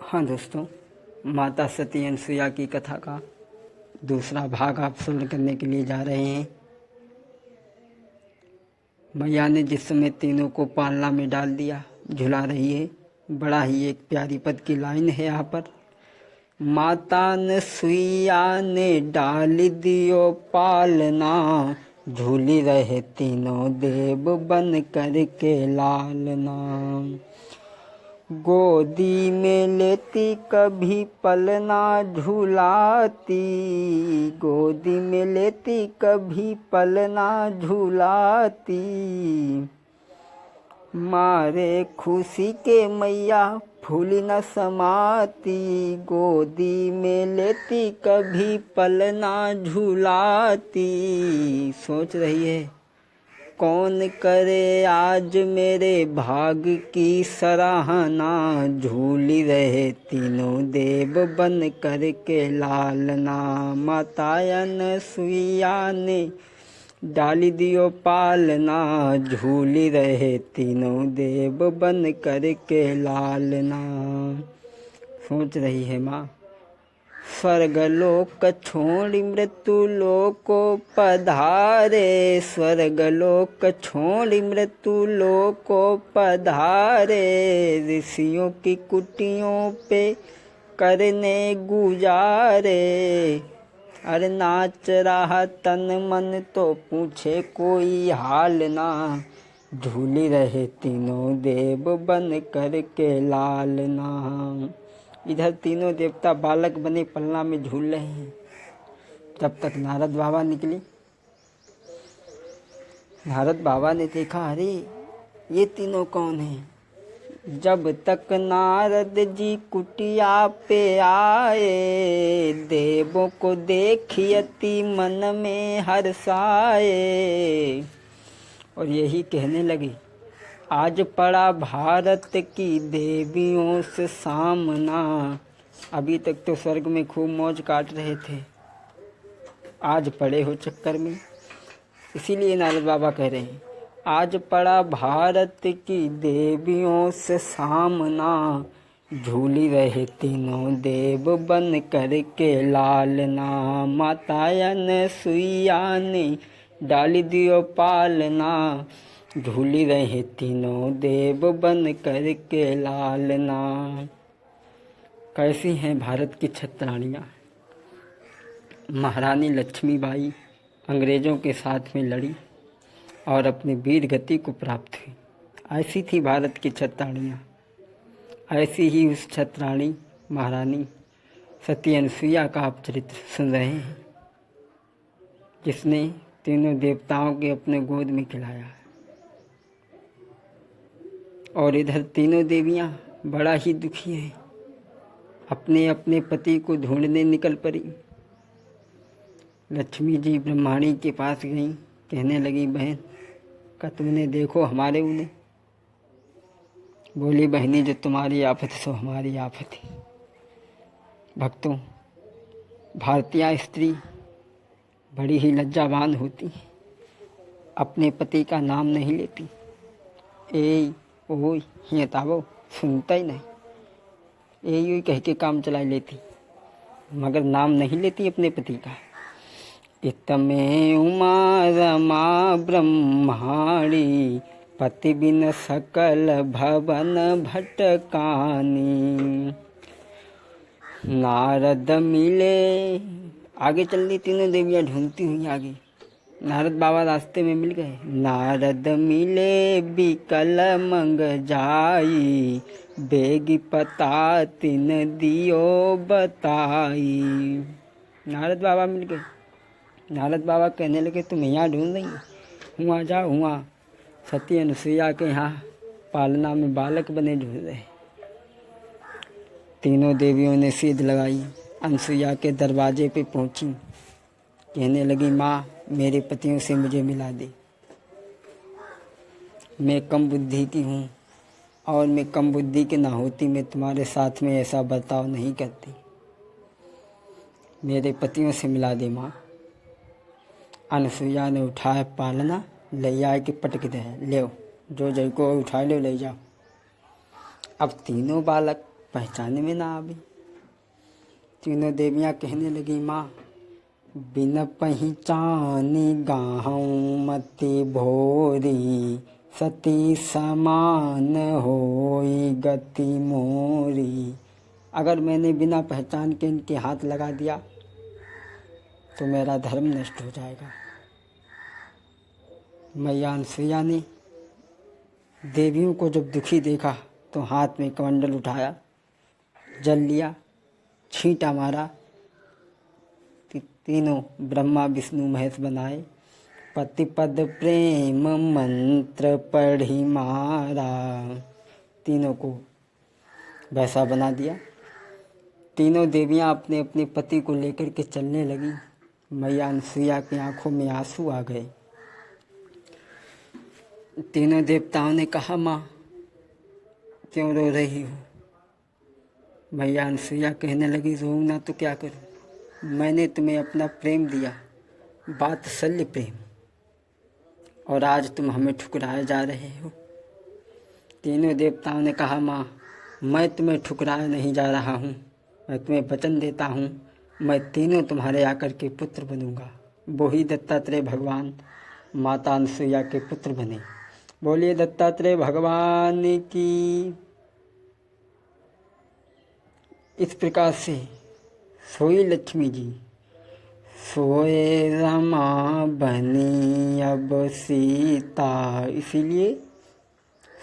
हाँ दोस्तों, माता सती अनसुईया की कथा का दूसरा भाग आप श्रवण करने के लिए जा रहे हैं। मैया ने जिस समय तीनों को पालना में डाल दिया, झुला रही है। बड़ा ही एक प्यारी पद की लाइन है यहाँ पर। माता अनसुईया ने डाल दियो पालना, झूली रहे तीनों देव बन कर के लालना। गोदी में लेती कभी पलना झूलाती, गोदी में लेती कभी पलना झूलाती। मारे खुशी के मैया फूल न समाती, गोदी में लेती कभी पलना झूलाती। सोच रही है कौन करे आज मेरे भाग की सराहना, झूली रहे तीनों देव बन कर के लालना। माता अनसुईया ने डाली दियो पालना, झूली रहे तीनों देव बन कर के लालना। सोच रही है माँ, स्वर्गलोक छोड़ मृत्यु लोक पधारे, स्वर्गलोक छोड़ मृत्यु लोक पधारे। ऋषियों की कुटियों पे करने गुजारे, अरे नाच रहा तन मन तो पूछे कोई हाल ना, झूली रहे तीनों देव बन कर के लालना। इधर तीनों देवता बालक बने पलना में झूल रहे हैं। तब तक नारद बाबा निकले। नारद बाबा ने देखा, अरे ये तीनों कौन हैं। जब तक नारद जी कुटिया पे आए, देवों को देखी अति मन में हर्षाए। और यही कहने लगे, आज पड़ा भारत की देवियों से सामना। अभी तक तो स्वर्ग में खूब मौज काट रहे थे, आज पड़े हो चक्कर में। इसीलिए नारद बाबा कह रहे हैं, आज पड़ा भारत की देवियों से सामना, झूली रहे तीनों देव बन कर के लालना। माता अनसुईया ने डाली दियो पालना, झूली रहे तीनों देव बन कर के लालना। कैसी हैं भारत की छत्राणियाँ। महारानी लक्ष्मीबाई अंग्रेज़ों के साथ में लड़ी और अपनी वीर गति को प्राप्त हुई। ऐसी थी भारत की छत्राणियाँ। ऐसी ही उस छत्राणी महारानी सती अनसुईया का आप चरित्र सुन रहे हैं, जिसने तीनों देवताओं के अपने गोद में खिलाया। और इधर तीनों देवियाँ बड़ा ही दुखी हैं, अपने अपने पति को ढूंढने निकल पड़ी। लक्ष्मी जी ब्रह्माणी के पास गई, कहने लगी, बहन का तुमने देखो हमारे उन्हें। बोली, बहनी जो तुम्हारी आफत सो हमारी आफत है। भक्तों, भारतीय स्त्री बड़ी ही लज्जावान होती है, अपने पति का नाम नहीं लेती। ए ओ ये ताबो सुनता ही नहीं, यही कह के काम चला लेती, मगर नाम नहीं लेती अपने पति का। इतमे उमा रमा ब्रह्माणी, पति बिन सकल भवन भटकानी। नारद मिले, आगे चल रही तीनों देवियाँ ढूंढती हुई आगे। नारद बाबा रास्ते में मिल गए। नारद मिले बिकल मंग जाई, बेगी पता तिन दियो बताई। नारद बाबा मिल गए। नारद बाबा कहने लगे, तुम यहाँ ढूंढ रही हो, हुआ जाओ, हुआ सती अनसुईया के यहाँ पालना में बालक बने ढूंढ रहे। तीनों देवियों ने सीध लगाई, अनसुईया के दरवाजे पे पहुँची। कहने लगी, माँ मेरे पतियों से मुझे मिला दे, मैं कम बुद्धि की हूँ और मैं कम बुद्धि की ना होती मैं तुम्हारे साथ में ऐसा बर्ताव नहीं करती, मेरे पतियों से मिला दे माँ। अनसुईया ने उठाया पालना, ले आए के पटक दे, ले जो जय को उठा लो ले जाओ। अब तीनों बालक पहचाने में ना आवे। तीनों देवियाँ कहने लगी, माँ बिन पहचानी गाहूँ मति भोरी, सती समान होई गति मोरी। अगर मैंने बिना पहचान के इनके हाथ लगा दिया तो मेरा धर्म नष्ट हो जाएगा। मैया अनसुईया ने देवियों को जब दुखी देखा तो हाथ में कमंडल उठाया, जल लिया, छींटा मारा, तीनों ब्रह्मा विष्णु महेश बनाए। पति पद प्रेम मंत्र पढ़ी मारा, तीनों को वैसा बना दिया। तीनों देवियां अपने अपने पति को लेकर के चलने लगी। मैया अनसुईया की आंखों में आंसू आ गए। तीनों देवताओं ने कहा, माँ क्यों रो रही हो? मैया अनसुईया कहने लगी, रोऊं ना तो क्या करूं? मैंने तुम्हें अपना प्रेम दिया, वात्सल्य प्रेम, और आज तुम हमें ठुकराए जा रहे हो। तीनों देवताओं ने कहा, माँ मैं तुम्हें ठुकराए नहीं जा रहा हूँ, मैं तुम्हें वचन देता हूँ, मैं तीनों तुम्हारे आकर के पुत्र बनूंगा। वो ही दत्तात्रेय भगवान माता अनसुईया के पुत्र बने। बोलिए दत्तात्रेय भगवान की। इस प्रकार से सोई लक्ष्मी जी, सोए रमा बनी अब सीता, इसीलिए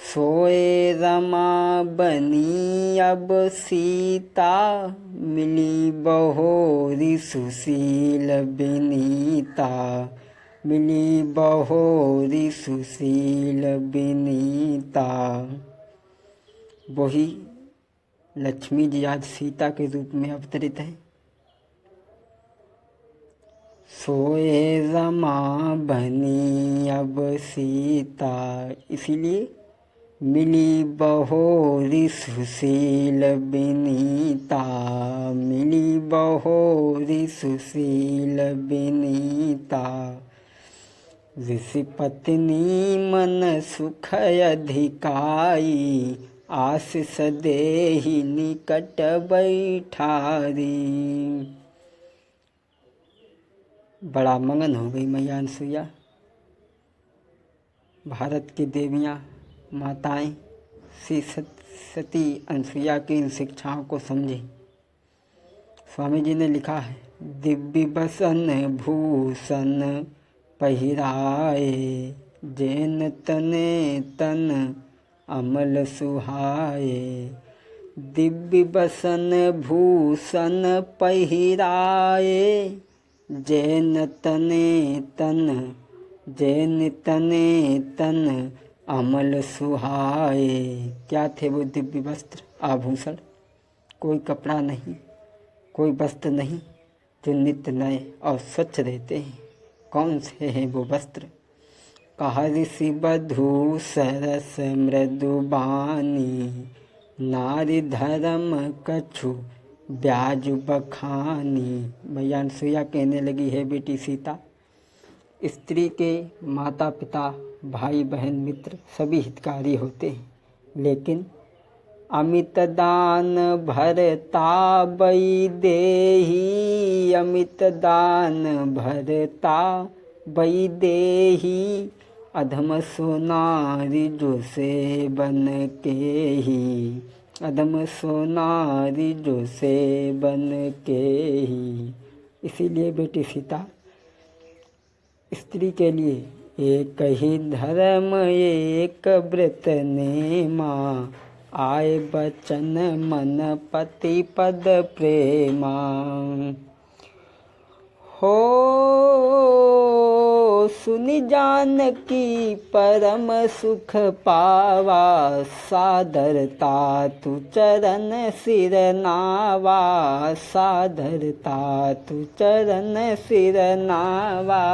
सोए रमा बनी अब सीता, मिली बहोरी सुशील बिनीता, मिली बहोरी सुशील बिनीता। वही लक्ष्मी जी आज सीता के रूप में अवतरित है। सोए रमा बनी अब सीता, इसीलिए मिली बहोरी सुशील बिनीता, मिली बहोरी सुशील बिनीता। ऋषि पत्नी मन सुख अधिकाई, आशीष देहि निकट बैठारी। बड़ा मगन हो गई मैया अनसुईया। भारत की देवियाँ माताएं श्री सती अनसुईया की इन शिक्षाओं को समझें। स्वामी जी ने लिखा है, दिव्य बसन भूषण पहिराए, जैन तने तन अमल सुहाए। दिव्य बसन भूषण पहिराए, जैन तने तन, जैन तने तन अमल सुहाए। क्या थे वो दिव्य वस्त्र आभूषण? कोई कपड़ा नहीं, कोई वस्त्र नहीं, जो नित्य नए और स्वच्छ रहते हैं। कौन से हैं वो वस्त्र? कहा ऋषि बधू सरस मृदुबानी, नारी धर्म कछु ब्याज बखानी। मैया अनसुईया कहने लगी, है बेटी सीता, स्त्री के माता पिता भाई बहन मित्र सभी हितकारी होते हैं, लेकिन अमित दान भरता बई देही, अमित दान भरता बई देही। अधम सोनारी जो से बन के ही, अधम सोनारी जो से बन के ही। इसीलिए बेटी सीता, स्त्री के लिए एक ही धर्म एक व्रत नेमा, आए बचन मन पति पद प्रेमा। हो सुनि जानकी परम सुख पावा, सादरता तु चरण सिर नावा, सादरता तु चरण सिर नावा,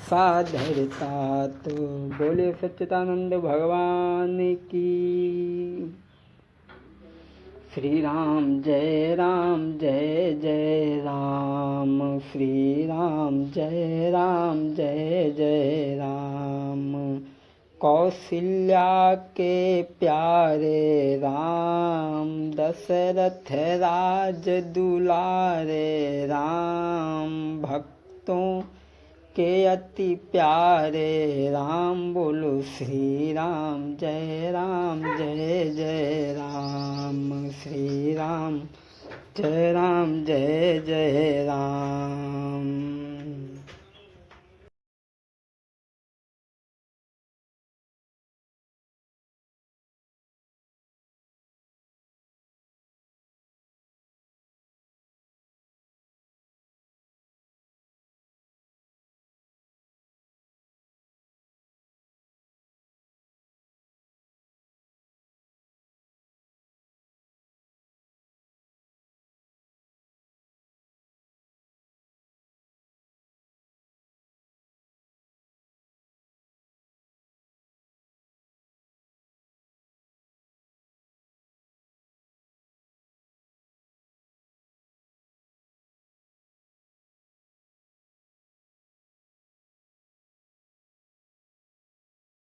सादरता तो। बोले सच्चिदानंद भगवान की। श्री राम जय जय राम, श्री राम जय जय राम। कौशल्या के प्यारे राम, दशरथ राज दुलारे, राम भक्तों के अति प्यारे। राम बोलो श्री राम, जय राम जय जय राम। श्री राम जय जय राम।